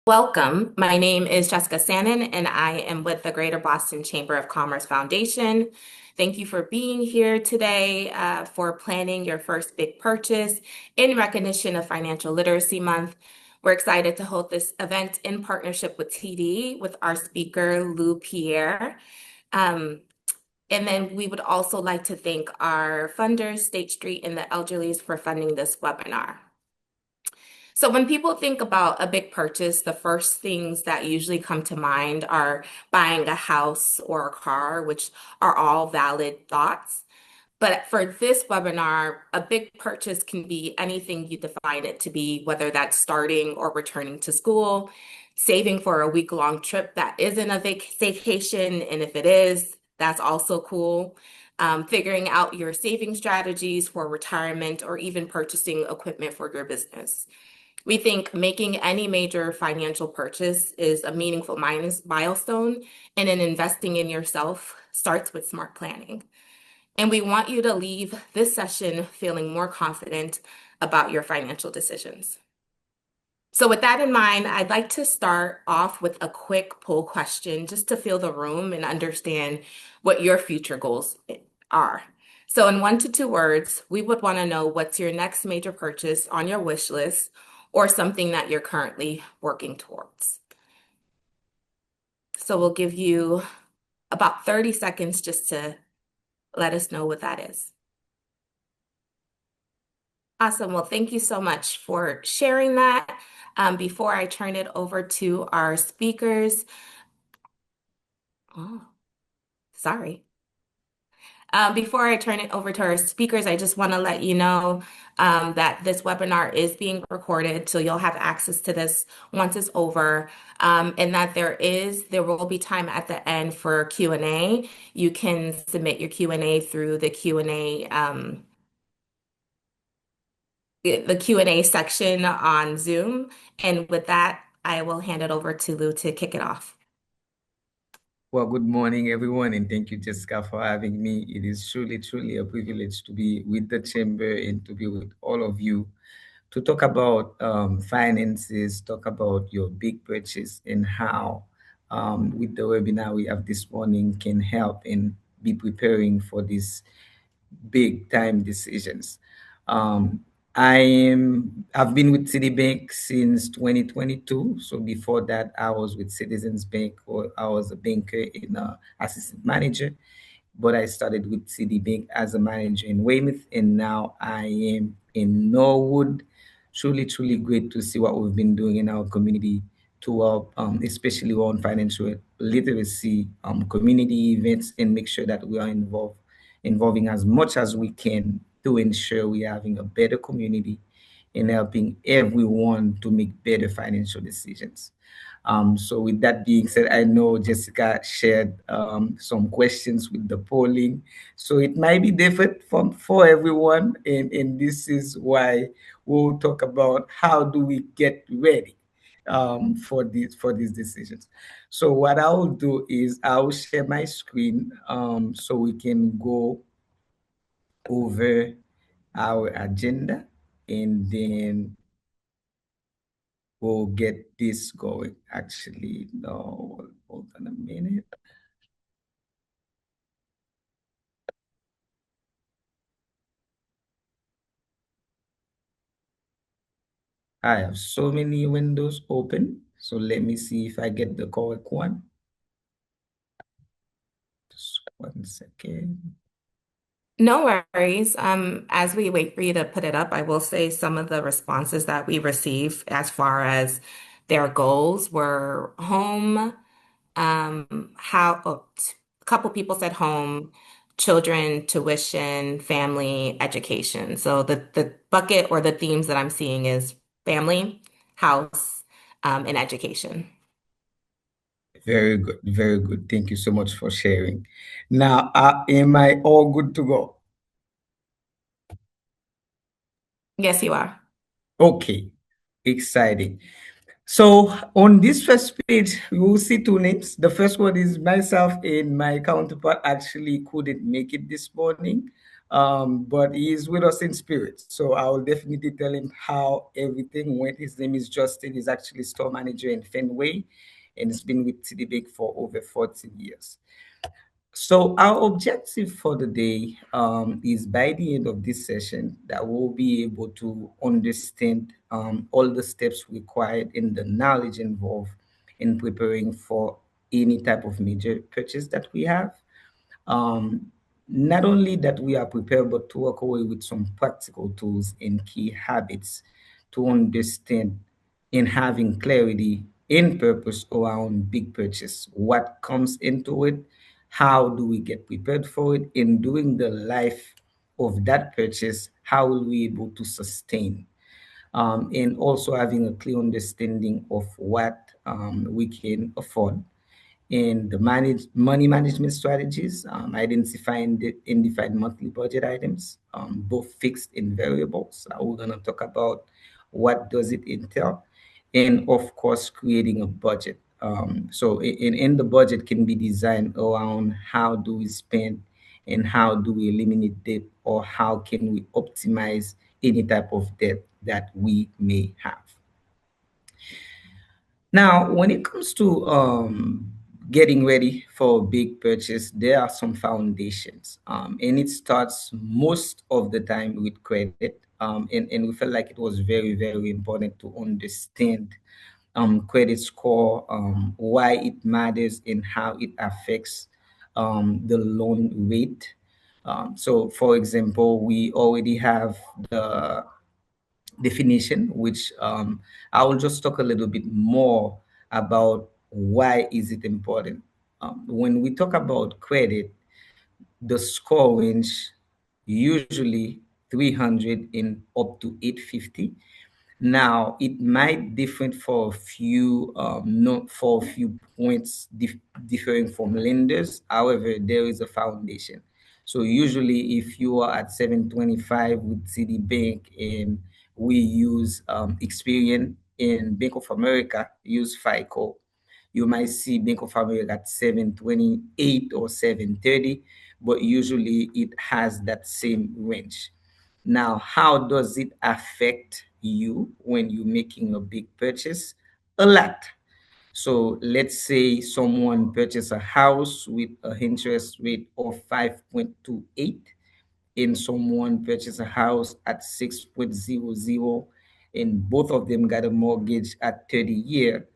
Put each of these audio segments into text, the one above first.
Welcome. My name is Jessica Sannon, and I am with the Greater Boston Chamber of Commerce Foundation. Thank you for being here today for planning your first big purchase in recognition of Financial Literacy Month. We're excited to hold this event in partnership with TD with our speaker, Lou Pierre. Um, and then we would also like to thank our funders, State Street and the Elderlies, for funding this webinar. So when people think about a big purchase, the first things that usually come to mind are buying a house or a car, which are all valid thoughts. But for this webinar, a big purchase can be anything you define it to be, whether that's starting or returning to school, saving for a week-long trip that isn't a vacation, and if it is, that's also cool. Figuring out your saving strategies for retirement or even purchasing equipment for your business. We think making any major financial purchase is a meaningful milestone, and in investing in yourself starts with smart planning. And we want you to leave this session feeling more confident about your financial decisions. So with that in mind, I'd like to start off with a quick poll question just to feel the room and understand what your future goals are. So in 1 to 2 words, we would want to know what's your next major purchase on your wish list or something that you're currently working towards. So we'll give you about 30 seconds just to let us know what that is. Awesome. Well, thank you so much for sharing that. Before I turn it over to our speakers, oh, sorry. Before I turn it over to our speakers, I just want to let you know that this webinar is being recorded, so you'll have access to this once it's over, and that there will be time at the end for Q&A. You can submit your Q&A through the Q&A section on Zoom. And with that, I will hand it over to Lou to kick it off. Well, good morning, everyone, and thank you, Jessica, for having me. It is truly a privilege to be with the Chamber and to be with all of you to talk about finances, talk about your big purchase, and how, with the webinar we have this morning, can help and be preparing for these big time decisions. Um, I've been with Citibank since 2022. So before that, I was with Citizens Bank, or I was a banker in assistant manager. But I started with Citibank as a manager in Weymouth, and now I am in Norwood. Truly great to see what we've been doing in our community to help, especially on financial literacy, community events, and make sure that we are involving as much as we can to ensure we are having a better community and helping everyone to make better financial decisions. So with that being said, I know Jessica shared some questions with the polling. So it might be different for everyone. And this is why we'll talk about how do we get ready for these decisions. So what I will do is I will share my screen so we can go over our agenda, and then we'll get this going. Actually, no, hold on a minute. I have so many windows open. So let me see if I get the correct one. Just 1 second. No worries. As we wait for you to put it up, I will say some of the responses that we received as far as their goals were home, a couple people said home, children, tuition, family, education. So the bucket or the themes that I'm seeing is family, house, and education. Very good, very good. Thank you so much for sharing. Now, am I all good to go? Yes, you are. Okay, exciting. So on this first page, you will see two names. The first one is myself, and my counterpart actually couldn't make it this morning. but he is with us in spirit. So I will definitely tell him how everything went. His name is Justin. He's actually store manager in Fenway, and he's been with Citibank for over 14 years. So our objective for the day is by the end of this session that we'll be able to understand all the steps required and the knowledge involved in preparing for any type of major purchase that we have. um, Not only that we are prepared, but to walk away with some practical tools and key habits to understand in having clarity in purpose around big purchase, what comes into it, how do we get prepared for it, in doing the life of that purchase, how will we able to sustain, and also having a clear understanding of what we can afford in the money management strategies, identifying the undefined monthly budget items, both fixed and variables. We're going to talk about what does it entail, and of course, creating a budget. So in the budget can be designed around how do we spend and how do we eliminate debt, or how can we optimize any type of debt that we may have. Now, when it comes to getting ready for a big purchase, there are some foundations, and it starts most of the time with credit. And we felt like it was very, very important to understand credit score, why it matters, and how it affects the loan rate. So, for example, we already have the definition, which I will just talk a little bit more about why is it important. When we talk about credit, the score range usually 300 and up to 850. Now it might different for a few not for a few points differing from lenders. However, there is a foundation. So usually if you are at 725 with Citibank, and we use Experian, in Bank of America use FICO, you might see Bank of America at 728 or 730, but usually it has that same range. Now, how does it affect you when you're making a big purchase? A lot. So let's say someone purchased a house with an interest rate of 5.28, and someone purchased a house at 6.00, and both of them got a mortgage at 30-year.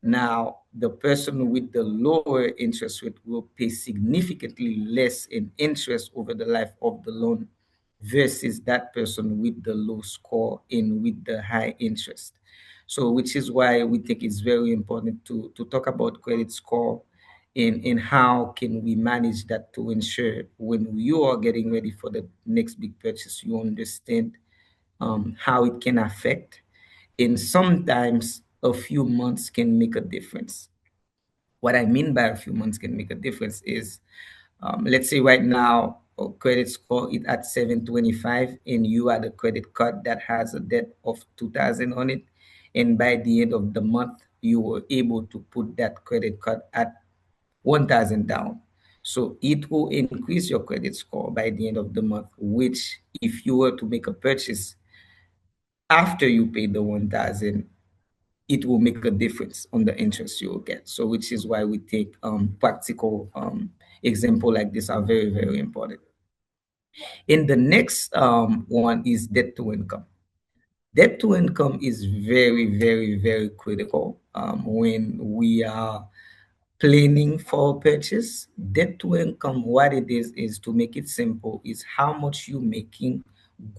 Now, the person with the lower interest rate will pay significantly less in interest over the life of the loan versus that person with the low score and with the high interest. So, which is why we think it's very important to talk about credit score, and how can we manage that to ensure when you are getting ready for the next big purchase, you understand how it can affect, and sometimes a few months can make a difference. What I mean by a few months can make a difference is, let's say right now, a credit score is at 725, and you had a credit card that has a debt of 2000 on it, and by the end of the month, you were able to put that credit card at 1000 down. So it will increase your credit score by the end of the month, which if you were to make a purchase after you pay the 1000, it will make a difference on the interest you will get. So which is why we take practical example like this are very, very important. In the next one is debt to income. Debt to income is very, very, very critical when we are planning for purchase. Debt to income, what it is to make it simple, is how much you making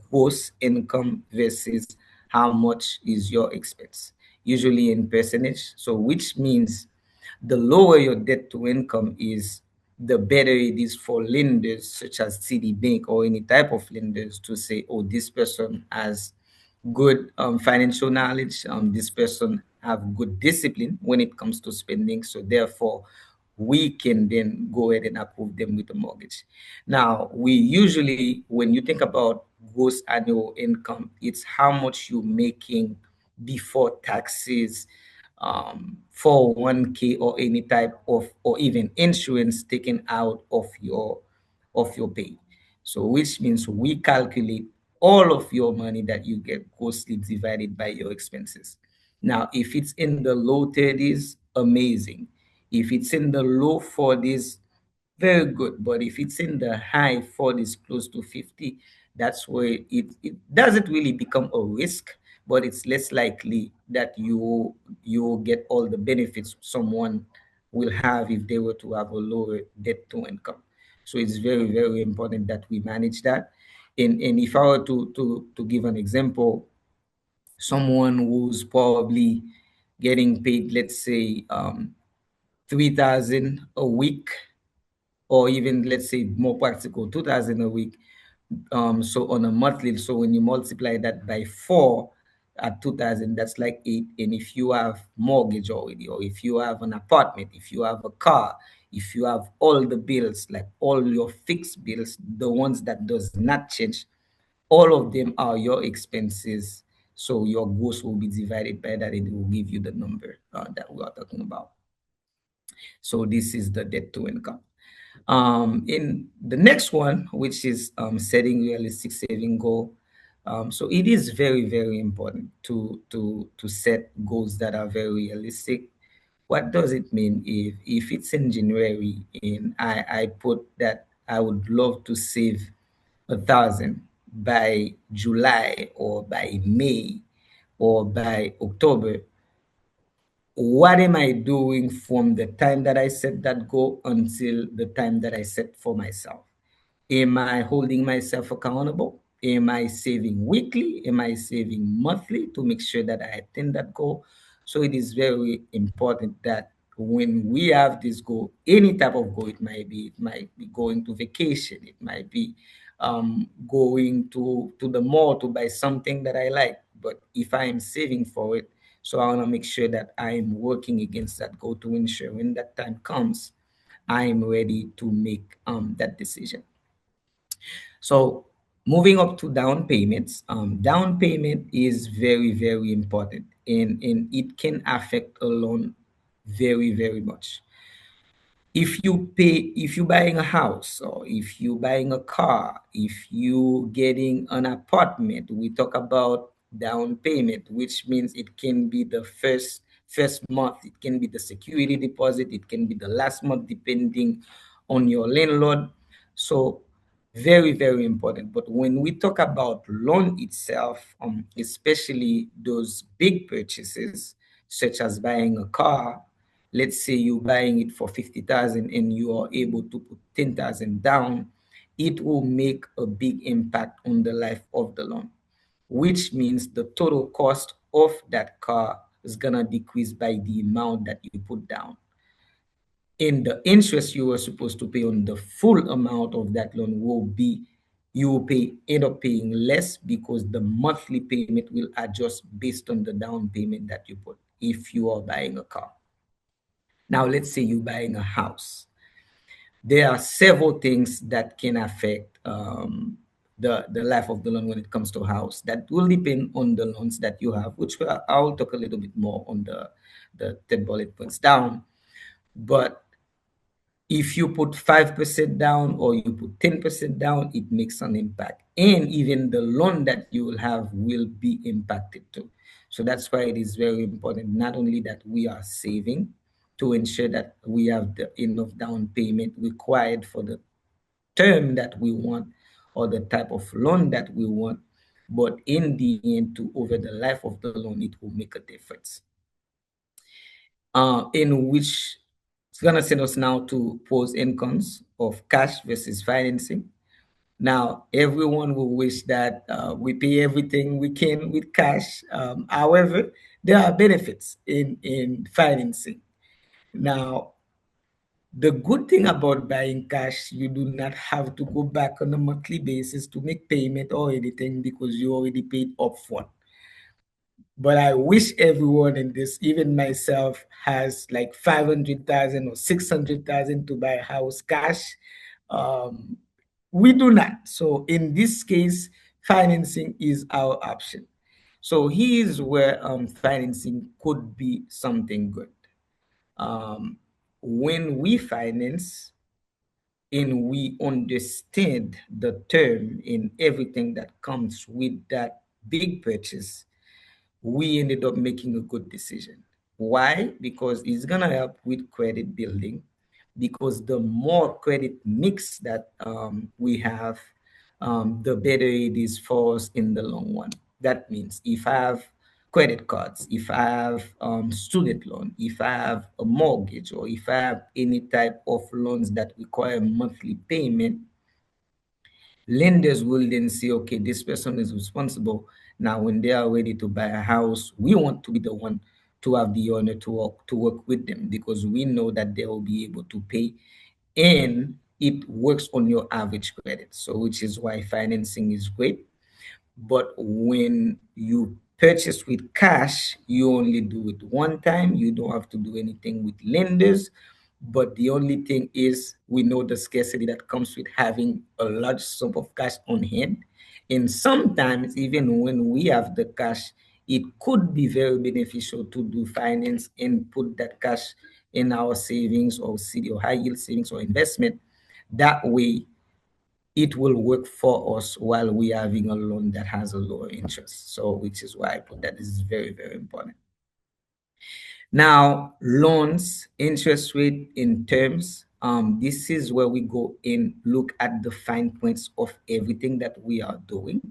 gross income versus how much is your expense, usually in percentage. So which means the lower your debt to income is, the better it is for lenders such as Citibank or any type of lenders to say, oh, this person has good financial knowledge. This person have good discipline when it comes to spending. So therefore, we can then go ahead and approve them with a mortgage. Now, we usually, when you think about gross annual income, it's how much you're making before taxes, 401k or any type of, or even insurance taken out of your pay. So which means we calculate all of your money that you get closely divided by your expenses. Now, if it's in the low 30s, amazing. If it's in the low 40s, very good. But if it's in the high 40s, close to 50, that's where it doesn't really become a risk, but it's less likely that you will get all the benefits someone will have if they were to have a lower debt to income. So it's very, very important that we manage that. And if I were to give an example, someone who's probably getting paid, let's say, 3,000 a week, or even let's say more practical, 2,000 a week. So on a monthly, so when you multiply that by four at 2,000, that's like eight. And if you have mortgage already, or if you have an apartment, if you have a car, if you have all the bills, like all your fixed bills, the ones that does not change, all of them are your expenses. So your gross will be divided by that, and it will give you the number that we are talking about. So this is the debt to income. In the next one, which is setting realistic saving goal. So it is very, very important to set goals that are very realistic. What does it mean if it's in January and I put that I would love to save 1,000 by July or by May or by October? What am I doing from the time that I set that goal until the time that I set for myself? Am I holding myself accountable? Am I saving weekly? Am I saving monthly to make sure that I attain that goal? So it is very important that when we have this goal, any type of goal, it might be going to vacation, it might be going to the mall to buy something that I like. But if I am saving for it, so I want to make sure that I am working against that goal to ensure when that time comes, I am ready to make that decision. So moving up to down payments, down payment is very, very important, and it can affect a loan very, very much. If you buying a house, or if you buying a car, if you getting an apartment, we talk about down payment, which means it can be the first month, it can be the security deposit, it can be the last month, depending on your landlord. So very, very important. But when we talk about loan itself, especially those big purchases such as buying a car, let's say you're buying it for 50,000 and you are able to put 10,000 down, it will make a big impact on the life of the loan, which means the total cost of that car is gonna decrease by the amount that you put down. And the interest you were supposed to pay on the full amount of that loan will be, you will end up paying less, because the monthly payment will adjust based on the down payment that you put if you are buying a car. Now, let's say you're buying a house. There are several things that can affect the life of the loan when it comes to a house. That will depend on the loans that you have, which I'll talk a little bit more on the 10 bullet points down. But if you put 5% down or you put 10% down, it makes an impact. And even the loan that you will have will be impacted too. So that's why it is very important, not only that we are saving to ensure that we have the enough down payment required for the term that we want or the type of loan that we want, but in the end, to over the life of the loan, it will make a difference. In which it's gonna send us now to pros and cons of cash versus financing. Now, everyone will wish that we pay everything we can with cash. However, there are benefits in financing. Now, the good thing about buying cash, you do not have to go back on a monthly basis to make payment or anything, because you already paid upfront. But I wish everyone in this, even myself, has like 500,000 or 600,000 to buy a house cash. Um, we do not. So in this case, financing is our option. So here's where financing could be something good. Um, when we finance, and we understand the term and everything that comes with that big purchase, we ended up making a good decision. Why? Because it's gonna help with credit building. Because the more credit mix that we have, the better it is for us in the long run. That means if I have credit cards, if I have student loan, if I have a mortgage, or if I have any type of loans that require monthly payment, lenders will then say, okay, this person is responsible. Now, when they are ready to buy a house, we want to be the one to have the honor to work with them, because we know that they will be able to pay, and it works on your average credit. So, which is why financing is great. But when you purchase with cash, you only do it one time. You don't have to do anything with lenders. But the only thing is, we know the scarcity that comes with having a large sum of cash on hand. And sometimes, even when we have the cash, it could be very beneficial to do finance and put that cash in our savings or CD or high yield savings or investment. That way, it will work for us while we are having a loan that has a lower interest. So, which is why I put that this is very, very important. Now, loans, interest rate in terms, this is where we go in, look at the fine points of everything that we are doing.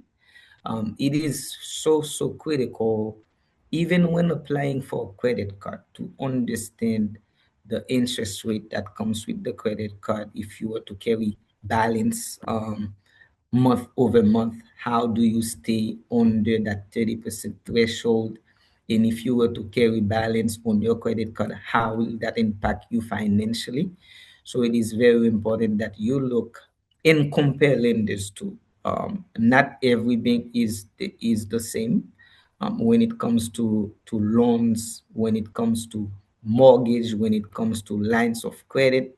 It is so critical, even when applying for a credit card, to understand the interest rate that comes with the credit card. If you were to carry balance month over month, how do you stay under that 30% threshold? And if you were to carry balance on your credit card, how will that impact you financially? So it is very important that you look and compare lenders too. Not every bank is the same when it comes to loans, when it comes to mortgage, when it comes to lines of credit.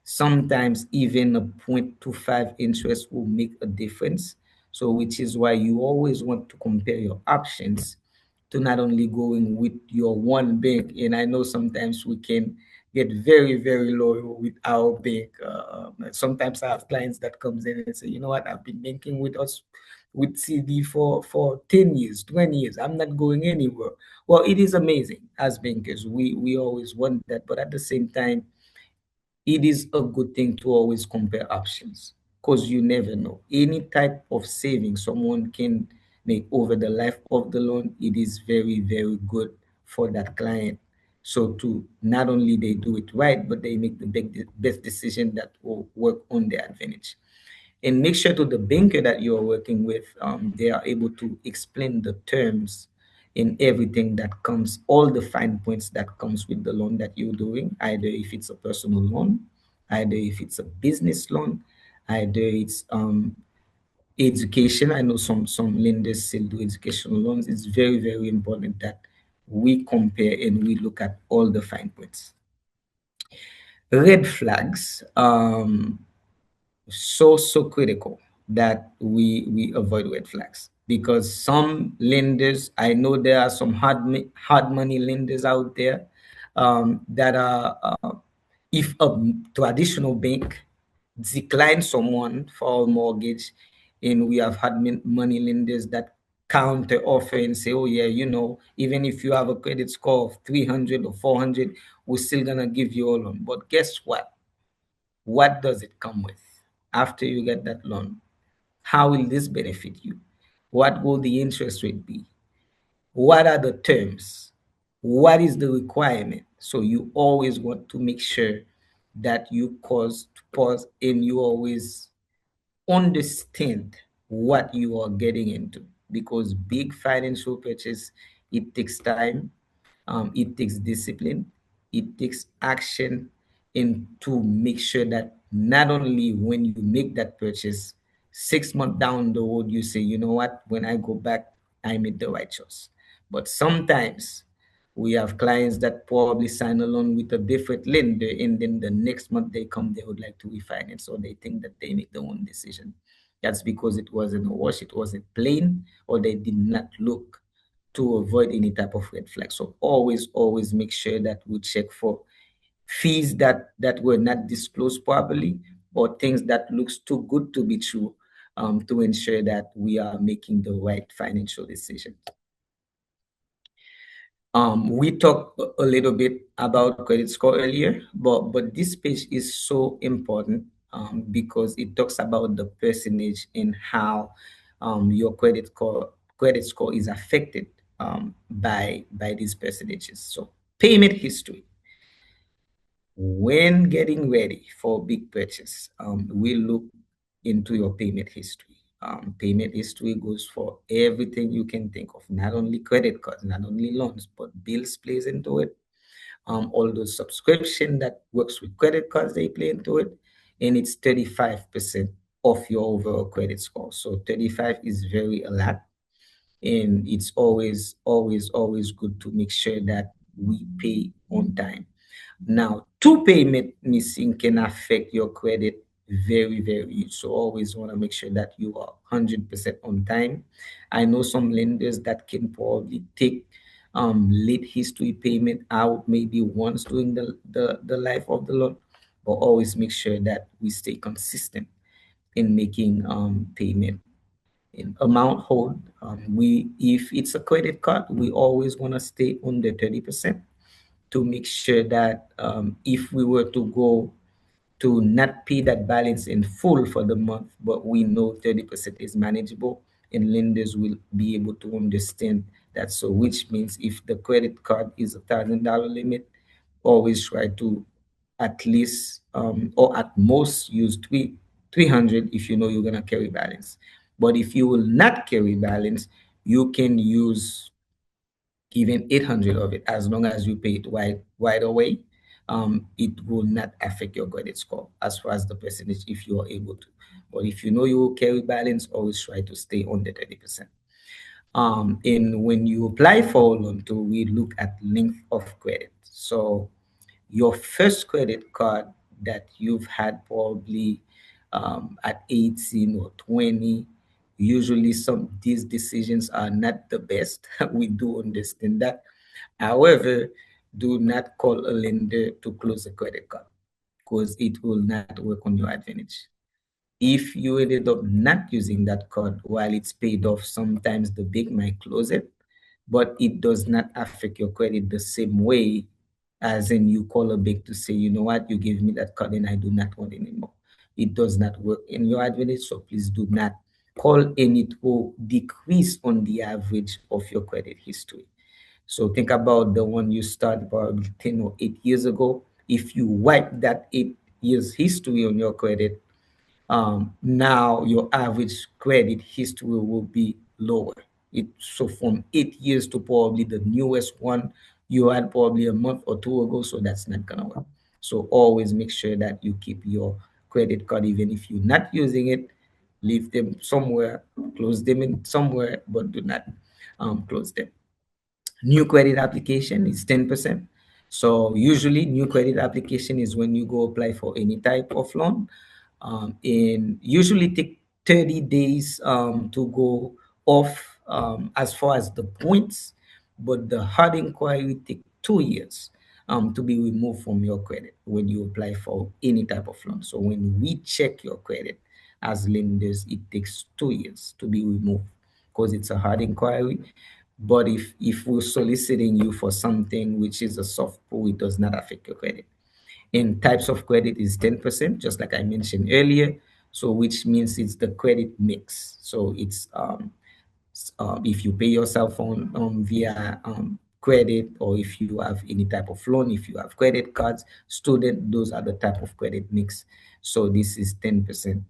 Sometimes even a 0.25 interest will make a difference. So, which is why you always want to compare your options, to not only going with your one bank. And I know sometimes we can get very loyal with our bank. Sometimes I have clients that comes in and say, you know what, I've been banking with us with CD for 10 years, 20 years. I'm not going anywhere. Well, it is amazing as bankers. We always want that, but at the same time, it is a good thing to always compare options, because you never know. Any type of saving someone can make over the life of the loan, it is very good for that client. So to not only they do it right, but they make the best decision that will work on their advantage. And make sure to the banker that you are working with, they are able to explain the terms in everything that comes, all the fine points that comes with the loan that you're doing, either if it's a personal loan, either if it's a business loan, either it's education. I know some lenders still do educational loans. It's very important that we compare and we look at all the fine points. Red flags. So critical that we avoid red flags, because some lenders, I know there are some hard money lenders out there, that are if a traditional bank declines someone for a mortgage, and we have had money lenders that counter offer and say, oh yeah, even if you have a credit score of 300 or 400, we're still gonna give you a loan. But guess what does it come with after you get that loan? How will this benefit you? What will the interest rate be? What are the terms? What is the requirement? So you always want to make sure that you pause and you always understand what you are getting into, because big financial purchase, it takes time, it takes discipline, it takes action, and to make sure that not only when you make that purchase, 6 months down the road, you say, you know what, when I go back, I made the right choice. But sometimes we have clients that probably sign a loan with a different lender, and then the next month they come, they would like to refinance, or they think that they make their own decision. That's because it wasn't a wash, it wasn't plain, or they did not look to avoid any type of red flag. So always make sure that we check for fees that were not disclosed properly, or things that looks too good to be true, to ensure that we are making the right financial decision. We talked a little bit about credit score earlier, but this page is so important, because it talks about the percentage and how, your credit score is affected, by these percentages. So payment history. When getting ready for big purchase, we look into your payment history. Payment history goes for everything you can think of, not only credit cards, not only loans, but bills plays into it. All those subscription that works with credit cards, they play into it, and it's 35% of your overall credit score. So 35 is very a lot, and it's always, always, always good to make sure that we pay on time. Now, two payment missing can affect your credit very, very huge. So always want to make sure that you are 100% on time. I know some lenders that can probably take, late history payment out maybe once during the life of the loan, but always make sure that we stay consistent in making, payment in amount hold. We If it's a credit card, we always want to stay under 30% to make sure that, if we were to go to not pay that balance in full for the month, but we know 30% is manageable, and lenders will be able to understand that. So, which means if the credit card is $1,000 limit, always try to at least, or at most use 300 if you know you're gonna carry balance. But if you will not carry balance, you can use even 800 of it. As long as you pay it right away, it will not affect your credit score as far as the percentage if you are able to. But if you know you will carry balance, always try to stay on the 30%. And when you apply for a loan too, we look at length of credit. So your first credit card that you've had probably, at 18 or 20, usually some these decisions are not the best. We do understand that. However, do not call a lender to close a credit card, because it will not work on your advantage. If you ended up not using that card while it's paid off, sometimes the bank might close it, but it does not affect your credit the same way as in you call a bank to say, you know what, you gave me that card and I do not want it anymore. It does not work in your advantage, so please do not call, and it will decrease on the average of your credit history. So think about the one you started probably 10 or 8 years ago. If you wipe that 8 years history on your credit, now your average credit history will be lower. So from 8 years to probably the newest one you had probably a month or two ago, so that's not gonna work. So always make sure that you keep your credit card, even if you're not using it, leave them somewhere, close them in somewhere, but do not, close them. New credit application is 10%. So usually new credit application is when you go apply for any type of loan, and usually take 30 days, to go off, as far as the points, but the hard inquiry take 2 years, to be removed from your credit when you apply for any type of loan. So when we check your credit as lenders, it takes 2 years to be removed because it's a hard inquiry. But if we're soliciting you for something which is a soft pull, it does not affect your credit. And types of credit is 10%, just like I mentioned earlier. So which means it's the credit mix. So it's, if you pay your cell phone, via, credit, or if you have any type of loan, if you have credit cards, student, those are the type of credit mix. So this is 10%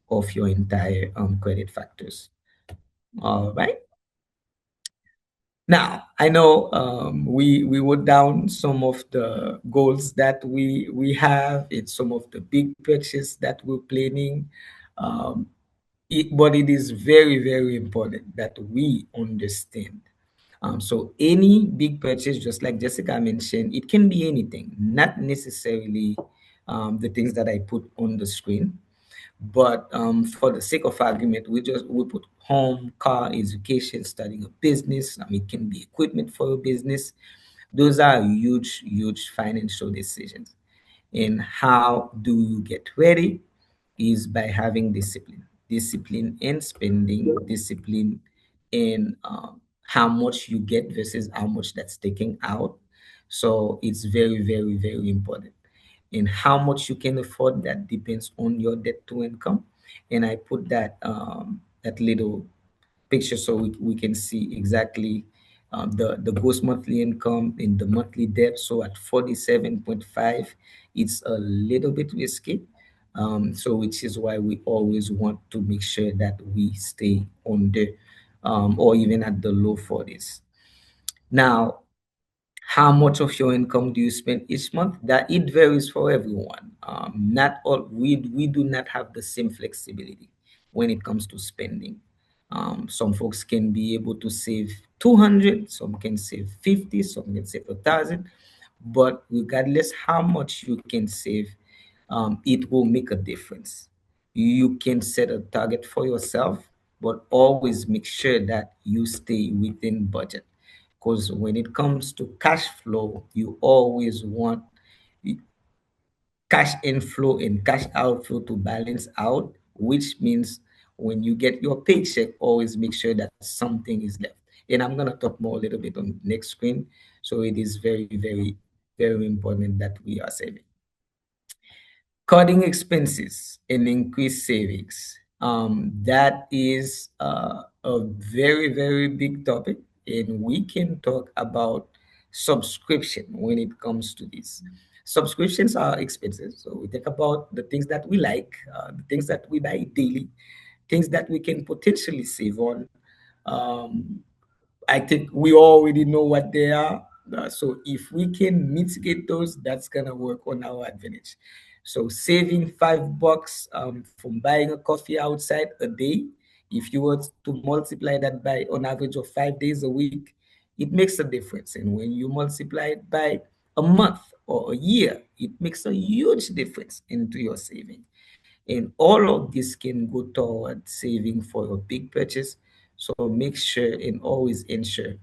of your entire, credit factors. All right. Now, I know, we wrote down some of the goals that we have. It's some of the big purchases that we're planning. Um, but it is very, very important that we understand. So any big purchase, just like Jessica mentioned, it can be anything, not necessarily, the things that I put on the screen. But, for the sake of argument, we put home, car, education, starting a business. It can be equipment for a business. Those are huge, huge financial decisions. And how do you get ready? is by having discipline. Discipline in spending, discipline in how much you get versus how much that's taken out. So it's very, very, very important. And how much you can afford, that depends on your debt to income. And I put that little picture so we can see exactly the gross monthly income and the monthly debt. So at 47.5, it's a little bit risky. So which is why we always want to make sure that we stay on the or even at the low 40s. Now, how much of your income do you spend each month? That it varies for everyone. Not all, we do not have the same flexibility when it comes to spending. Some folks can be able to save 200, some can save 50, some can save 1,000. But regardless how much you can save, it will make a difference. You can set a target for yourself, but always make sure that you stay within budget. Because when it comes to cash flow, you always want cash inflow and cash outflow to balance out, which means when you get your paycheck, always make sure that something is left. And I'm going to talk more a little bit on next screen. So it is very, very, very important that we are saving. Cutting expenses and increase savings. That is a very, very big topic, and we can talk about subscription when it comes to this. Subscriptions are expensive, so we think about the things that we like, the things that we buy daily, things that we can potentially save on. Um, I think we already know what they are. So if we can mitigate those, that's gonna work on our advantage. So saving $5 from buying a coffee outside a day, if you were to multiply that by on average of 5 days a week, it makes a difference. And when you multiply it by a month or a year, it makes a huge difference into your saving. And all of this can go toward saving for a big purchase. So make sure and always ensure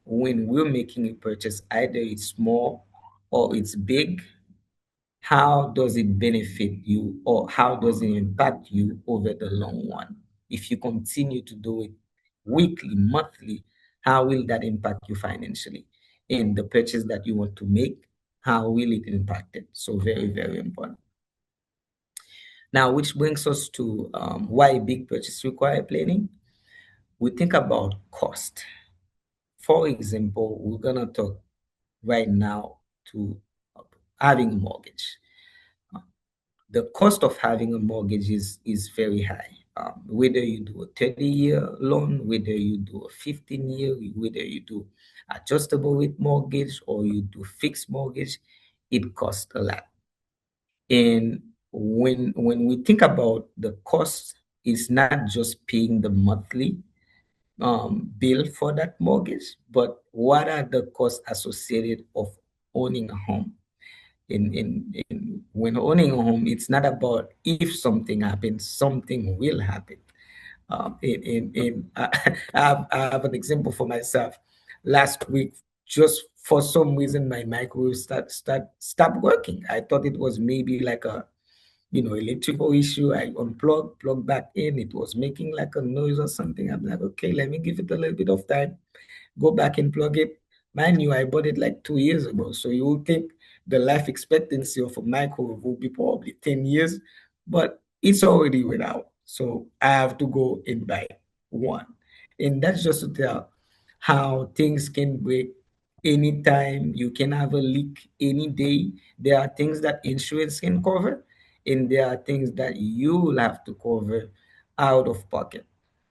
when we're making a purchase, either it's small or it's big, how does it benefit you or how does it impact you over the long run? If you continue to do it weekly, monthly, how will that impact you financially? And the purchase that you want to make, how will it impact it? So very, very important. Now, which brings us to why big purchases require planning. We think about cost. For example, we're gonna talk right now to having a mortgage. The cost of having a mortgage is very high. Whether you do a 30-year loan, whether you do a 15-year, whether you do adjustable with mortgage or you do fixed mortgage, it costs a lot. And when we think about the cost, it's not just paying the monthly bill for that mortgage, but what are the costs associated of owning a home? In when owning a home, it's not about if something happens, something will happen. I have an example for myself. Last week, just for some reason, my microwave stopped working. I thought it was maybe like a electrical issue. I unplugged, plugged back in. It was making like a noise or something. I'm like, okay, let me give it a little bit of time, go back and plug it. Mind you, I bought it like 2 years ago. So you would think the life expectancy of a microwave will be probably 10 years, but it's already went out. So I have to go and buy one. And that's just to tell how things can break anytime. You can have a leak any day. There are things that insurance can cover, and there are things that you will have to cover out of pocket.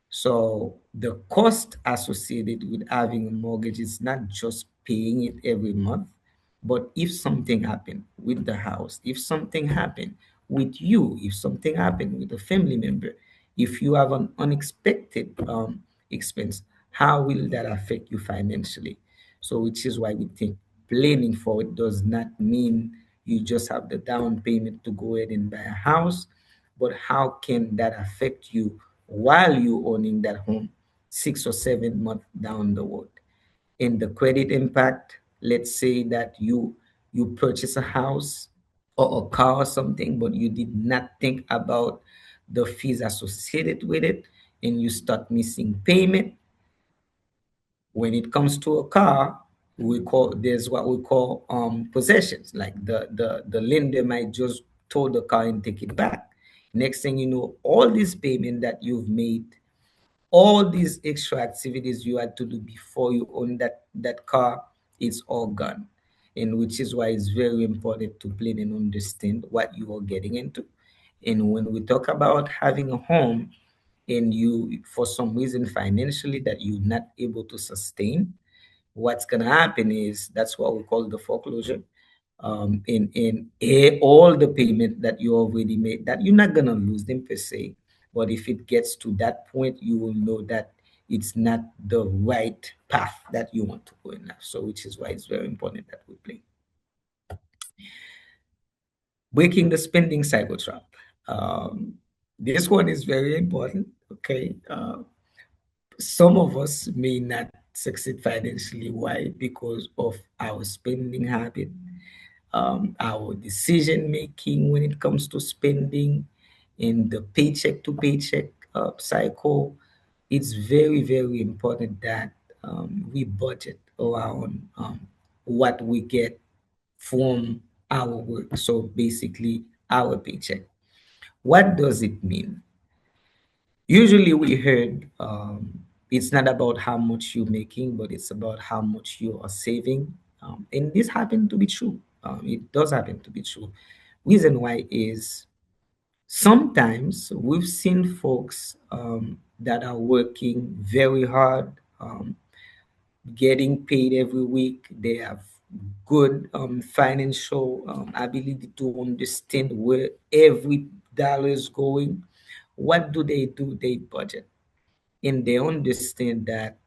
So the cost associated with having a mortgage is not just paying it every month, but if something happened with the house, if something happened with you, if something happened with a family member, if you have an unexpected expense, how will that affect you financially? So, which is why we think planning for it does not mean you just have the down payment to go ahead and buy a house, but how can that affect you while you owning that home 6 or 7 months down the road? In the credit impact, let's say that you purchase a house or a car or something, but you did not think about the fees associated with it, and you start missing payment. When it comes to a car, we call there's what we call possessions. Like the lender might just tow the car and take it back. Next thing you know, all this payment that you've made, all these extra activities you had to do before you own that car, it's all gone. And which is why it's very important to plan and understand what you are getting into. And when we talk about having a home, and you for some reason financially that you're not able to sustain, what's going to happen is that's what we call the foreclosure. All the payment that you already made, that you're not going to lose them per se, but if it gets to that point, you will know that it's not the right path that you want to go in life. So which is why it's very important that we play. Breaking the spending cycle trap. This one is very important. Okay. Some of us may not succeed financially. Why? Because of our spending habit, our decision making when it comes to spending, in the paycheck to paycheck cycle. It's very, very important that we budget around what we get from our work. So basically, our paycheck. What does it mean? Usually we heard it's not about how much you're making, but it's about how much you are saving. And this happened to be true. It does happen to be true. Reason why is sometimes we've seen folks that are working very hard, getting paid every week. They have good financial ability to understand where every dollar is going. What do? They budget, and they understand that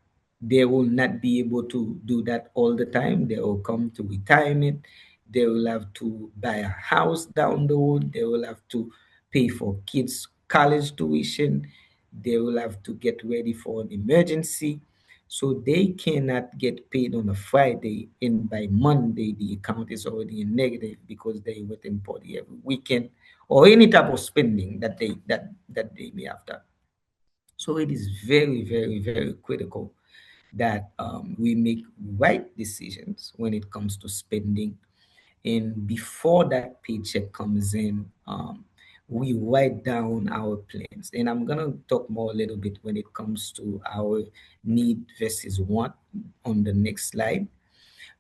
they will not be able to do that all the time. They will come to retirement. They will have to buy a house down the road. They will have to pay for kids' college tuition. They will have to get ready for an emergency. So they cannot get paid on a Friday, and by Monday the account is already in negative because they went and party every weekend or any type of spending that they may have done. So it is very, very, very critical that we make right decisions when it comes to spending. And before that paycheck comes in, we write down our plans. And I'm going to talk more a little bit when it comes to our need versus want on the next slide.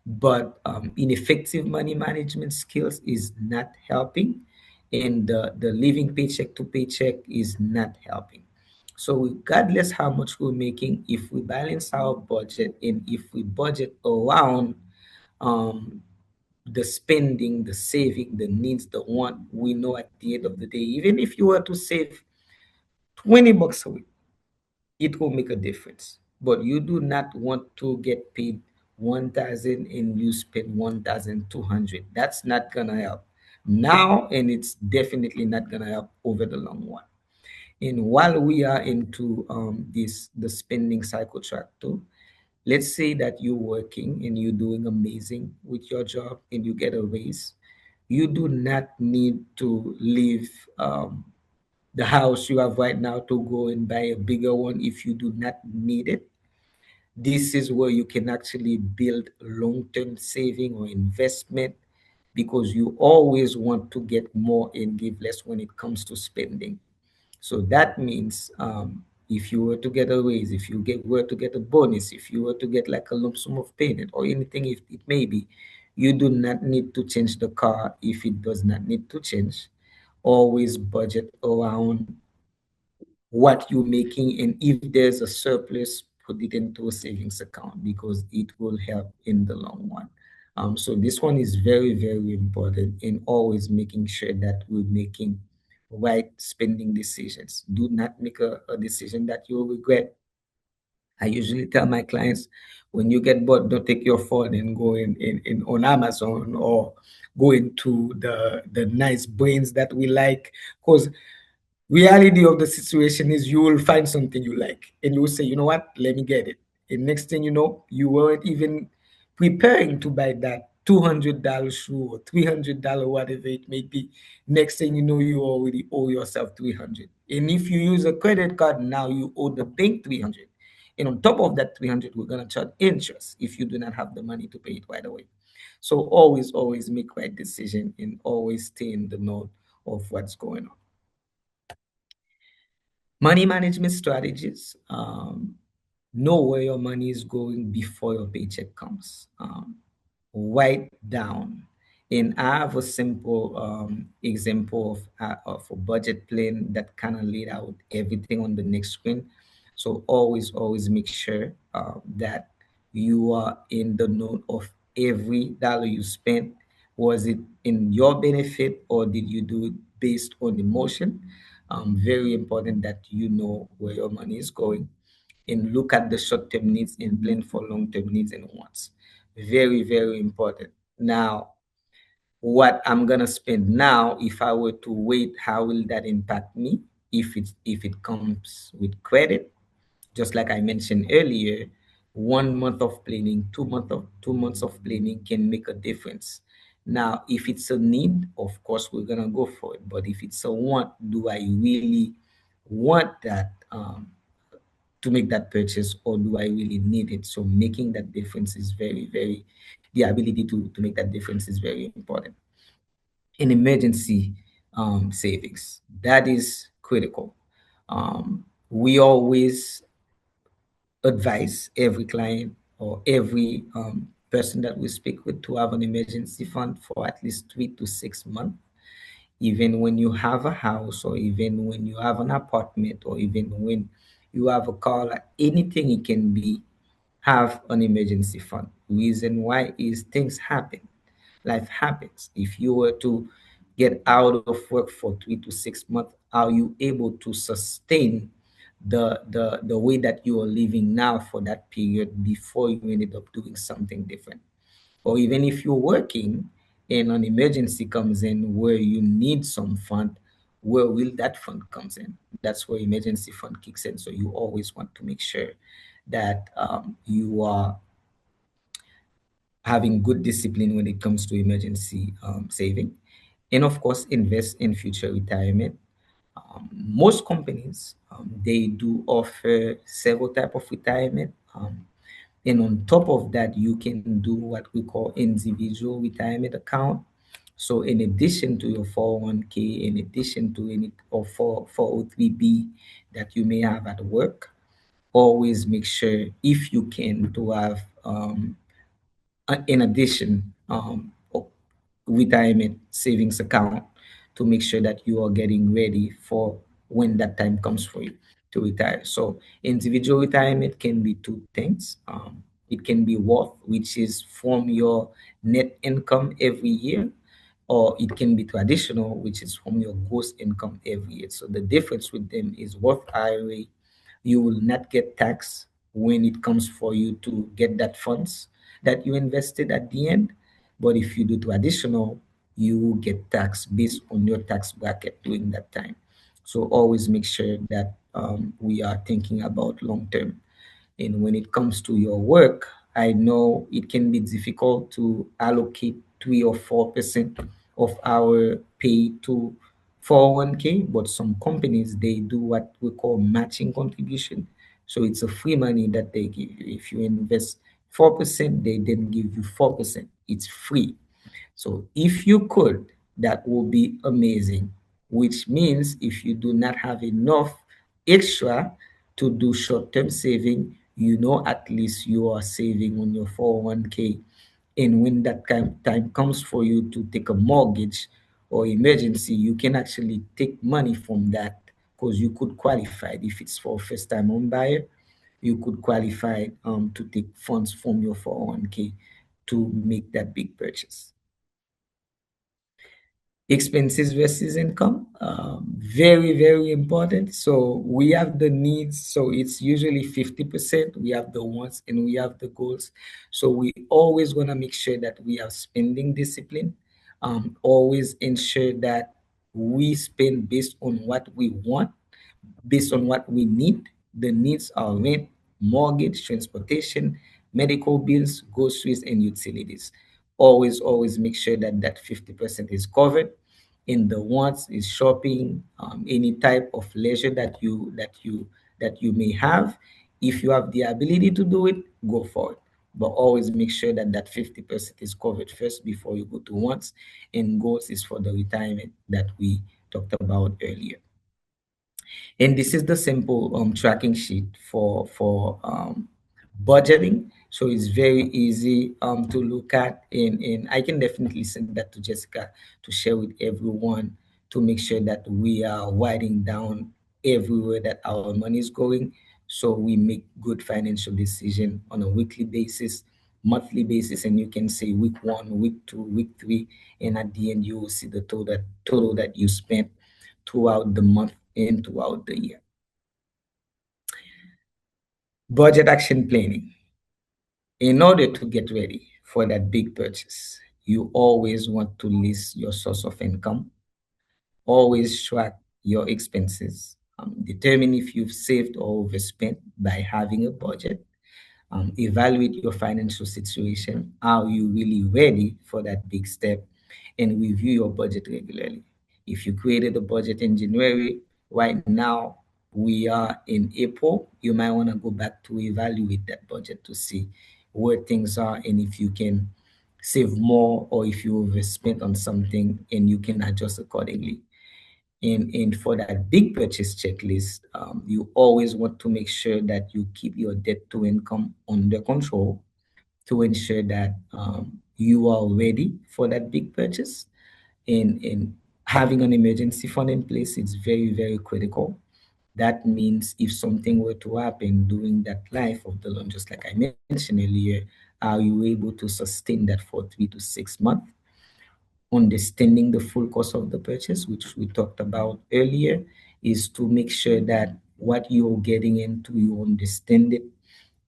But ineffective money management skills is not helping, and the living paycheck to paycheck is not helping. So regardless how much we're making, if we balance our budget and if we budget around um, the spending, the saving, the needs, the want, we know at the end of the day, even if you were to save $20 a week, it will make a difference. But you do not want to get paid 1,000 and you spend 1,200. That's not gonna help now, and it's definitely not gonna help over the long run. And while we are into this the spending cycle track too, let's say that you're working and you're doing amazing with your job and you get a raise. You do not need to leave the house you have right now to go and buy a bigger one if you do not need it. This is where you can actually build long-term saving or investment, because you always want to get more and give less when it comes to spending. So that means if you were to get a raise, if you were to get a bonus, if you were to get like a lump sum of payment or anything if it may be, you do not need to change the car if it does not need to change. Always budget around what you're making, and if there's a surplus, put it into a savings account because it will help in the long run. So this one is very, very important in always making sure that we're making right spending decisions. Do not make a decision that you'll regret. I usually tell my clients, when you get bored, don't take your phone and go in on Amazon or go into the nice brands that we like, because reality of the situation is you will find something you like and you will say, you know what, let me get it. And next thing you know, you weren't even preparing to buy that $200 shoe or $300, whatever it may be. Next thing you know, you already owe yourself 300. And if you use a credit card, now you owe the bank 300. And on top of that 300, we're going to charge interest if you do not have the money to pay it right away. So always make right decision and always stay in the know of what's going on. Money management strategies. Know where your money is going before your paycheck comes. Write down. And I have a simple example of a budget plan that kind of laid out everything on the next screen. So always make sure that you are in the know of every dollar you spent. Was it in your benefit or did you do it based on emotion? Very important that you know where your money is going and look at the short-term needs and plan for long-term needs and wants. Very important. Now, what I'm gonna spend now, if I were to wait, how will that impact me? If it comes with credit, just like I mentioned earlier, 1 month of planning, 2 months of planning can make a difference. Now, if it's a need, of course we're gonna go for it. But if it's a want, do I really want that to make that purchase, or do I really need it? So making that difference is the ability to make that difference is very important. In emergency savings, that is critical. We always advise every client or every person that we speak with to have an emergency fund for at least 3 to 6 months. Even when you have a house, or even when you have an apartment, or even when you have a car, like anything it can be, have an emergency fund. Reason why is things happen. Life happens. If you were to get out of work for 3 to 6 months, are you able to sustain the way that you are living now for that period before you ended up doing something different? Or even if you're working and an emergency comes in where you need some fund, where will that fund comes in? That's where emergency fund kicks in. So you always want to make sure that you are having good discipline when it comes to emergency saving. And of course, invest in future retirement. Most companies, they do offer several type of retirement. And on top of that, you can do what we call individual retirement account. So in addition to your 401k, in addition to any or 403b that you may have at work, always make sure, if you can, to have in addition retirement savings account to make sure that you are getting ready for when that time comes for you to retire. So individual retirement can be two things. It can be Roth, which is from your net income every year, or it can be traditional, which is from your gross income every year. So the difference with them is Roth IRA, you will not get taxed when it comes for you to get that funds that you invested at the end. But if you do traditional, you will get taxed based on your tax bracket during that time. So always make sure that we are thinking about long term. And when it comes to your work, I know it can be difficult to allocate 3 or 4% of our pay to 401k, but some companies, they do what we call matching contribution. So it's a free money that they give you. If you invest 4%, they then give you 4%. It's free. So if you could, that would be amazing, which means if you do not have enough extra to do short-term saving, you know at least you are saving on your 401k. And when that time comes for you to take a mortgage or emergency, you can actually take money from that because you could qualify. If it's for a first-time home buyer, you could qualify to take funds from your 401k to make that big purchase. Expenses versus income, very important. So we have the needs, so it's usually 50%. We have the wants and we have the goals. So we always want to make sure that we have spending discipline. Always ensure that we spend based on what we want, based on what we need. The needs are rent, mortgage, transportation, medical bills, groceries, and utilities. always make sure that that 50% is covered. In the wants is shopping, any type of leisure that you may have. If you have the ability to do it, go for it. But always make sure that that 50% is covered first before you go to wants, and goals is for the retirement that we talked about earlier. And this is the simple tracking sheet for budgeting. So it's very easy to look at, and I can definitely send that to Jessica to share with everyone, to make sure that we are writing down everywhere that our money is going, so we make good financial decision on a weekly basis, monthly basis, and you can say week 1, week 2, week 3, and at the end you will see the total that you spent throughout the month and throughout the year. Budget action planning. In order to get ready for that big purchase, you always want to list your source of income, always track your expenses, determine if you've saved or overspent by having a budget, evaluate your financial situation. Are you really ready for that big step? And review your budget regularly. If you created a budget in January, right now we are in April, you might want to go back to evaluate that budget to see where things are, and if you can save more, or if you overspent on something, and you can adjust accordingly. And for that big purchase checklist, you always want to make sure that you keep your debt to income under control, to ensure that you are ready for that big purchase. And having an emergency fund in place is very, very critical. That means if something were to happen during that life of the loan, just like I mentioned earlier, are you able to sustain that for 3 to 6 months? Understanding the full cost of the purchase, which we talked about earlier, is to make sure that what you're getting into, you understand it,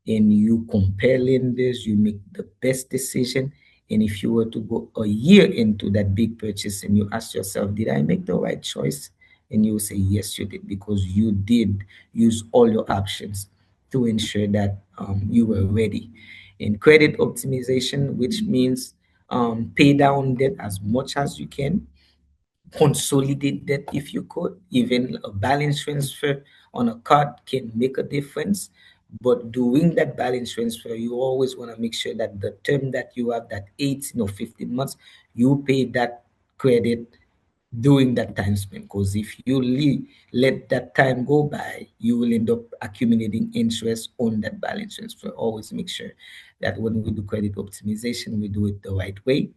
and you compare lenders, you make the best decision. And if you were to go a year into that big purchase and you ask yourself, did I make the right choice? And you will say, yes, you did, because you did use all your options to ensure that you were ready. And credit optimization, which means pay down debt as much as you can, consolidate debt if you could. Even a balance transfer on a card can make a difference. But doing that balance transfer, you always want to make sure that the term that you have, that 18 or 15 months, you pay that credit during that time span. Because if you let that time go by, you will end up accumulating interest on that balance transfer. Always make sure that when we do credit optimization, we do it the right way,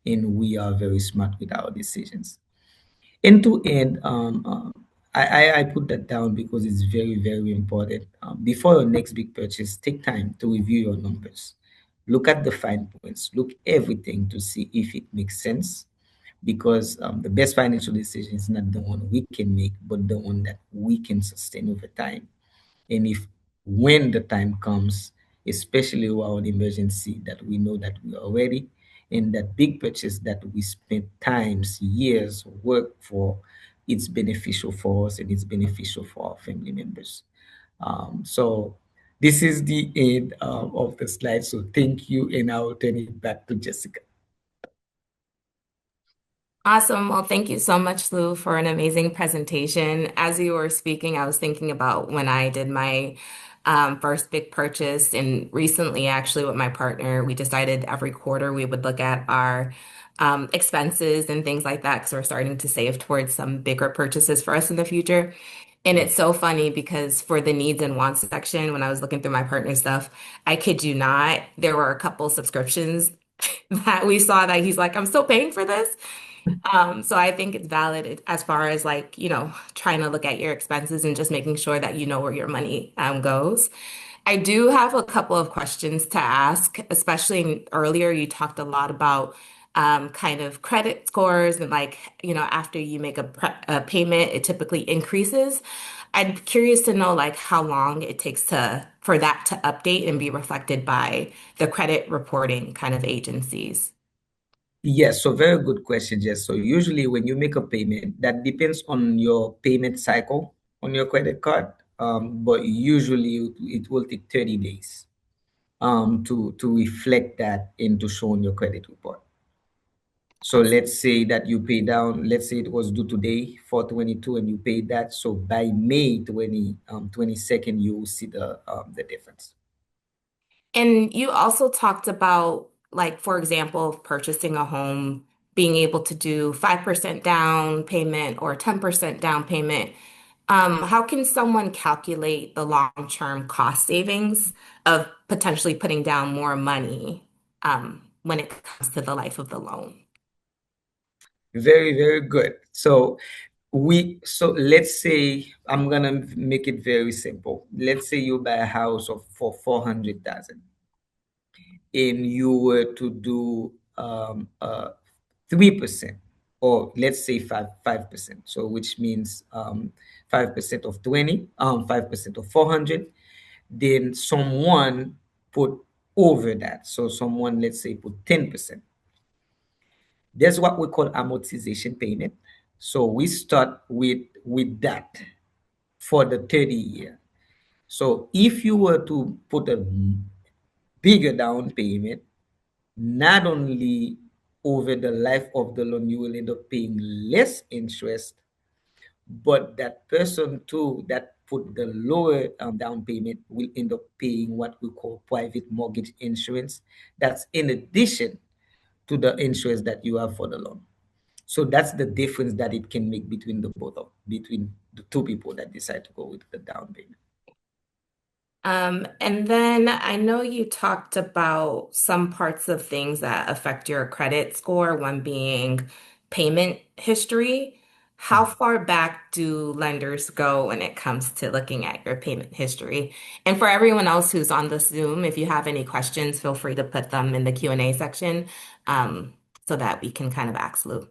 and we are very smart with our decisions. End to end, I put that down because it's very, very important. Before your next big purchase, take time to review your numbers. Look at the fine points. Look everything to see if it makes sense, because the best financial decision is not the one we can make, but the one that we can sustain over time. And if, when the time comes, especially our emergency, that we know that we are ready, and that big purchase that we spent times, years, work for, it's beneficial for us and it's beneficial for our family members. So this is the end of the slide. So thank you, and I will turn it back to Jessica. Awesome. Well, thank you so much, Lou, for an amazing presentation. As you were speaking, I was thinking about when I did my first big purchase. And recently, actually, with my partner, we decided every quarter we would look at our expenses and things like that, because we're starting to save towards some bigger purchases for us in the future. And it's so funny because for the needs and wants section, when I was looking through my partner's stuff, I kid you not, there were a couple subscriptions that we saw that he's like, I'm still paying for this. So I think it's valid as far as like, trying to look at your expenses and just making sure that you know where your money goes. I do have a couple of questions to ask, especially earlier you talked a lot about kind of credit scores and like, after you make a payment, it typically increases. I'm curious to know like how long it takes for that to update and be reflected by the credit reporting kind of agencies. Yes, so very good question, Jess. So usually when you make a payment, that depends on your payment cycle on your credit card. But usually it will take 30 days to reflect that into showing your credit report. So let's say that you pay down, let's say it was due today, 422, and you paid that. So by May 22nd, you will see the difference. And you also talked about, like, for example, purchasing a home, being able to do 5% down payment or 10% down payment. How can someone calculate the long-term cost savings of potentially putting down more money when it comes to the life of the loan? Very, very good. So let's say I'm gonna make it very simple. Let's say you buy a house of for 400,000 and you were to do 3%, or let's say 5%. So which means 5% of 20, 5% of 400. Then someone put over that. So someone, let's say, put 10%. There's what we call amortization payment. So we start with that for the 30 year. So if you were to put a bigger down payment, not only over the life of the loan, you will end up paying less interest, but that person too that put the lower down payment will end up paying what we call private mortgage insurance. That's in addition to the insurance that you have for the loan. So that's the difference that it can make between between the two people that decide to go with the down payment. And then I know you talked about some parts of things that affect your credit score, one being payment history. How far back do lenders go when it comes to looking at your payment history? And for everyone else who's on the Zoom, if you have any questions, feel free to put them in the Q&A section, um, so that we can kind of ask Lou.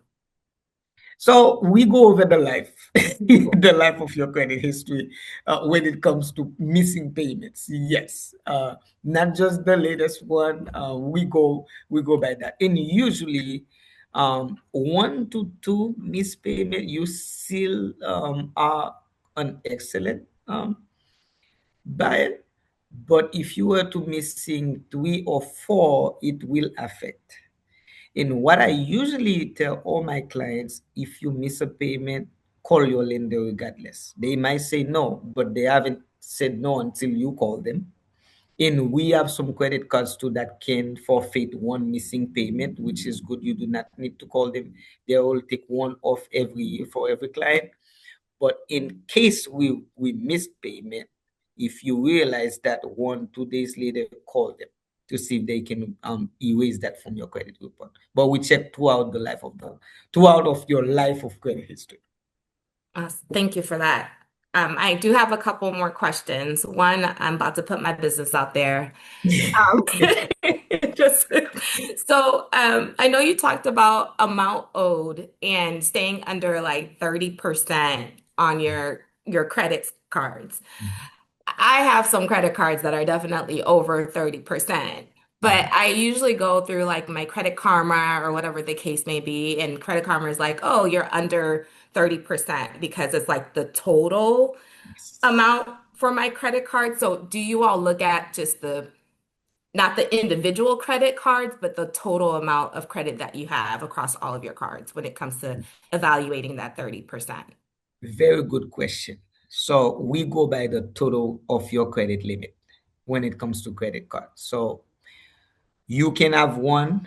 So we go over the life, the life of your credit history when it comes to missing payments. Yes, not just the latest one. We go by that, and usually, 1 to 2 missed payment, you still are an excellent buyer. But if you were to missing 3 or 4, it will affect. And what I usually tell all my clients, if you miss a payment, call your lender regardless. They might say no, but they haven't said no until you call them. And we have some credit cards too that can forfeit one missing payment, which is good. You do not need to call them. They will take one off every year for every client. But in case we missed payment, if you realize that 1 2 days later, call them to see if they can erase that from your credit report. But we check throughout of your life of credit history. Thank you for that. I do have a couple more questions. One, I'm about to put my business out there. Um, just I know you talked about amount owed and staying under like 30% on your credit cards. I have some credit cards that are definitely over 30%, but I usually go through like my Credit Karma or whatever the case may be, and Credit Karma is like, "Oh, you're under 30% because it's like the total amount for my credit card." So, do you all look at just the not the individual credit cards, but the total amount of credit that you have across all of your cards when it comes to evaluating that 30%? Very good question. So we go by the total of your credit limit when it comes to credit cards. So you can have one.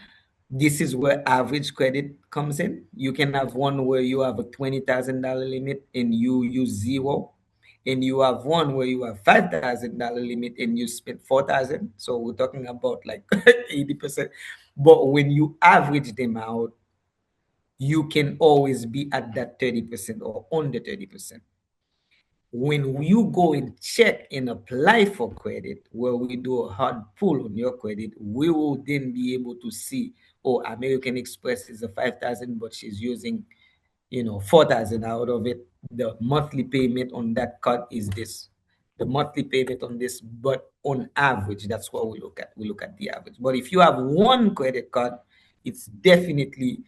This is where average credit comes in. You can have one where you have a $20,000 limit and you use zero, and you have one where you have $5,000 limit and you spend 4,000. So we're talking about like 80%. But when you average them out, you can always be at that 30% or under 30%. When you go and check and apply for credit, where we do a hard pull on your credit, we will then be able to see, oh, American Express is a 5,000, but she's using, 4,000 out of it. The monthly payment on that card is this. The monthly payment on this, but on average, that's what we look at. We look at the average. But if you have one credit card, it's definitely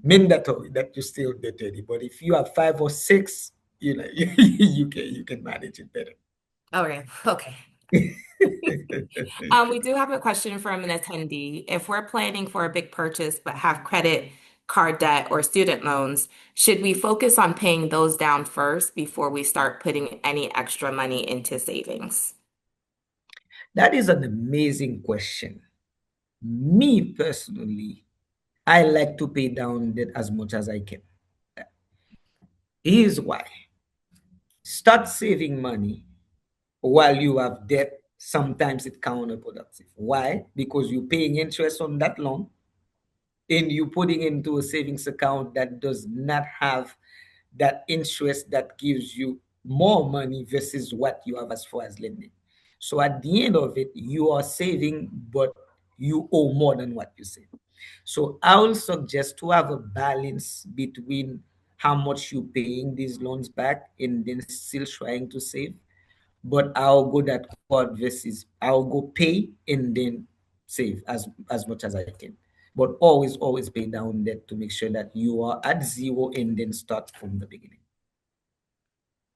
mandatory that you stay on the 30. But if you have 5 or 6, you can manage it better. Okay, okay. We do have a question from an attendee. If we're planning for a big purchase but have credit car debt, or student loans, should we focus on paying those down first before we start putting any extra money into savings? That is an amazing question. Me personally, I like to pay down debt as much as I can. Here's why. Start saving money while you have debt. Sometimes it's counterproductive. Why? Because you're paying interest on that loan and you putting into a savings account that does not have that interest that gives you more money versus what you have as far as lending. So at the end of it, you are saving, but you owe more than what you save. So I will suggest to have a balance between how much you're paying these loans back and then still trying to save. But I'll go that quad versus I'll go pay and then save as much as I can. But always pay down debt to make sure that you are at zero and then start from the beginning.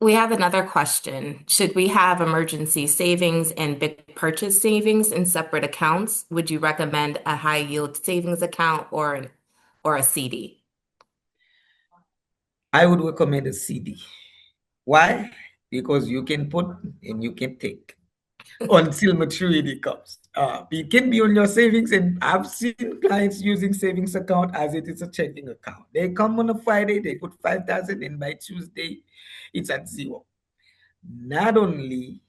We have another question. Should we have emergency savings and big purchase savings in separate accounts? Would you recommend a high yield savings account or a CD? I would recommend a CD. Why? Because you can put and you can take until maturity comes. It can be on your savings, and I've seen clients using savings account as it is a checking account. They come on a Friday, they put 5,000, and by Tuesday, it's at zero. Not only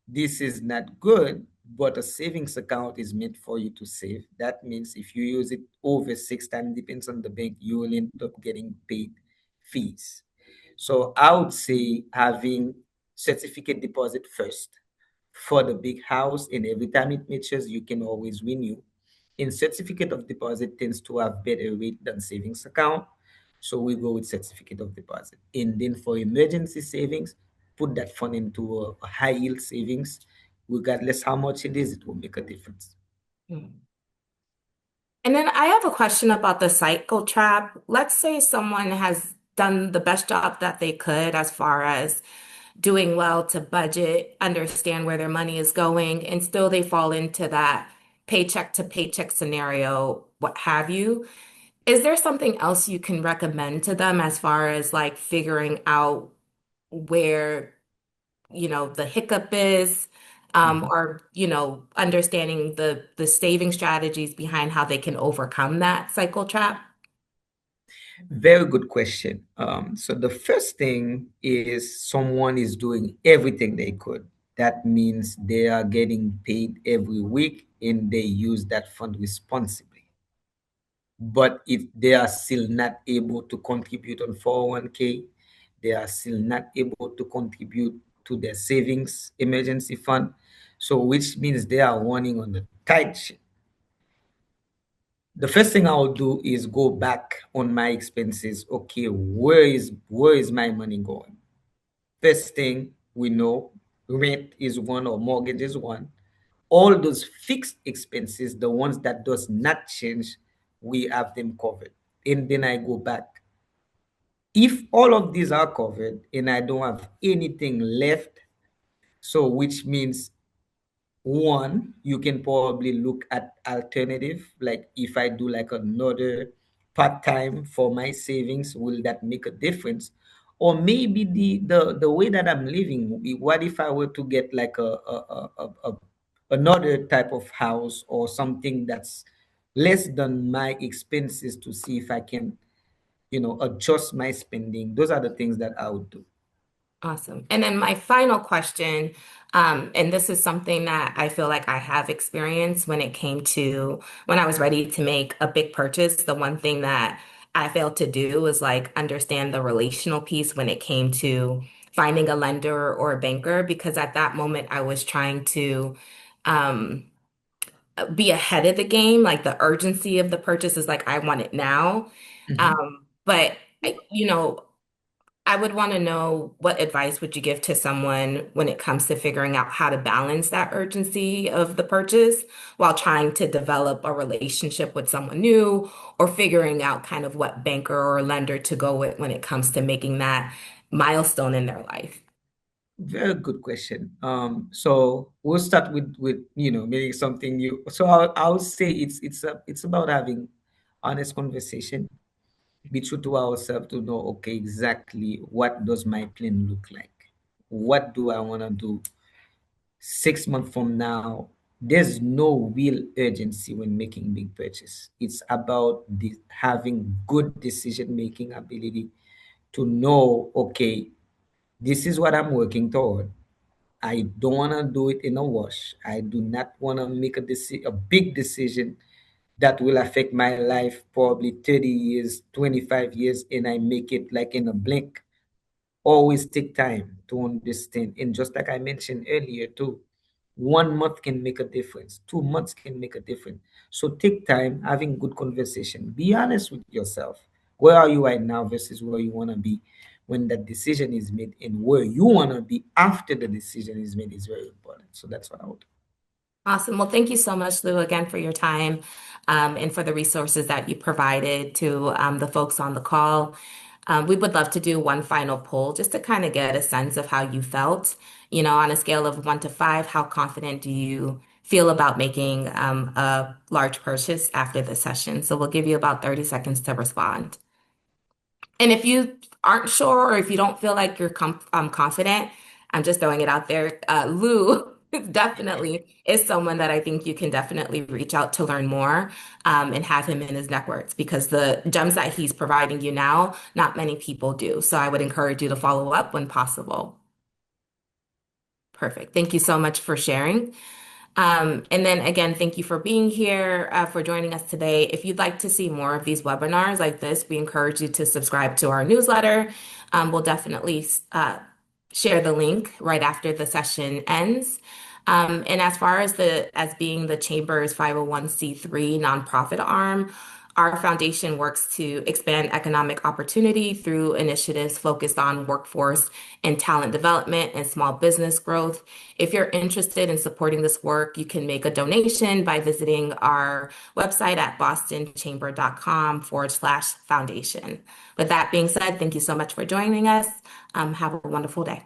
this is not good, but a savings account is meant for you to save. That means if you use it over 6 times, depends on the bank, you will end up getting paid fees. So I would say having certificate deposit first for the big house, and every time it matures, you can always renew. And certificate of deposit tends to have better rate than savings account. So we go with certificate of deposit. And then for emergency savings, put that fund into a high yield savings. Regardless how much it is, it will make a difference. Hmm. And then I have a question about the cycle trap. Let's say someone has done the best job that they could as far as doing well to budget, understand where their money is going, and still they fall into that paycheck to paycheck scenario, what have you. Is there something else you can recommend to them as far as like figuring out where, the hiccup is, Mhm. or, understanding the saving strategies behind how they can overcome that cycle trap? Very good question. So the first thing is someone is doing everything they could. That means they are getting paid every week and they use that fund responsibly. But if they are still not able to contribute on 401k, they are still not able to contribute to their savings emergency fund. So which means they are running on the tight ship. The first thing I'll do is go back on my expenses. Okay, where is my money going? First thing we know, rent is one or mortgage is one. All those fixed expenses, the ones that does not change, we have them covered. And then I go back. If all of these are covered and I don't have anything left, so which means one, you can probably look at alternative, like if I do like another part-time for my savings, will that make a difference? Or maybe the way that I'm living, what if I were to get like another type of house or something that's less than my expenses, to see if I can, adjust my spending. Those are the things that I would do. Awesome. And then my final question, and this is something that I feel like I have experienced when it came to when I was ready to make a big purchase. The one thing that I failed to do was like understand the relational piece when it came to finding a lender or a banker, because at that moment I was trying to um, be ahead of the game. Like the urgency of the purchase is like, I want it now. Mhm. But I would want to know, what advice would you give to someone when it comes to figuring out how to balance that urgency of the purchase while trying to develop a relationship with someone new, or figuring out kind of what banker or lender to go with when it comes to making that milestone in their life? Very good question. So we'll start with maybe something new. So I'll say it's about having honest conversation, be true to ourselves to know, okay, exactly what does my plan look like? What do I want to do 6 months from now? There's no real urgency when making big purchase. It's about having good decision making ability to know, okay, this is what I'm working toward. I don't want to do it in a wash. I do not want to make a big decision that will affect my life probably 30 years, 25 years, and I make it like in a blink. Always take time to understand. And just like I mentioned earlier, too, 1 month can make a difference, 2 months can make a difference. So take time, having good conversation. Be honest with yourself. Where are you right now versus where you want to be when that decision is made, and where you want to be after the decision is made is very important. So that's what I would. Awesome. Well, thank you so much, Lou, again for your time and for the resources that you provided to the folks on the call. We would love to do one final poll just to kind of get a sense of how you felt. On a scale of 1 to 5, how confident do you feel about making a large purchase after the session? So we'll give you about 30 seconds to respond. And if you aren't sure or if you don't feel like you're confident, I'm just throwing it out there. Lou definitely is someone that I think you can definitely reach out to learn more and have him in his networks because the gems that he's providing you now, not many people do. So I would encourage you to follow up when possible. Perfect. Thank you so much for sharing. And then again, thank you for being here, for joining us today. If you'd like to see more of these webinars like this, we encourage you to subscribe to our newsletter. We'll definitely share the link right after the session ends. And as far as being the Chamber's 501(c)(3) nonprofit arm, our foundation works to expand economic opportunity through initiatives focused on workforce and talent development and small business growth. If you're interested in supporting this work, you can make a donation by visiting our website at bostonchamber.com/foundation. With that being said, thank you so much for joining us. Have a wonderful day.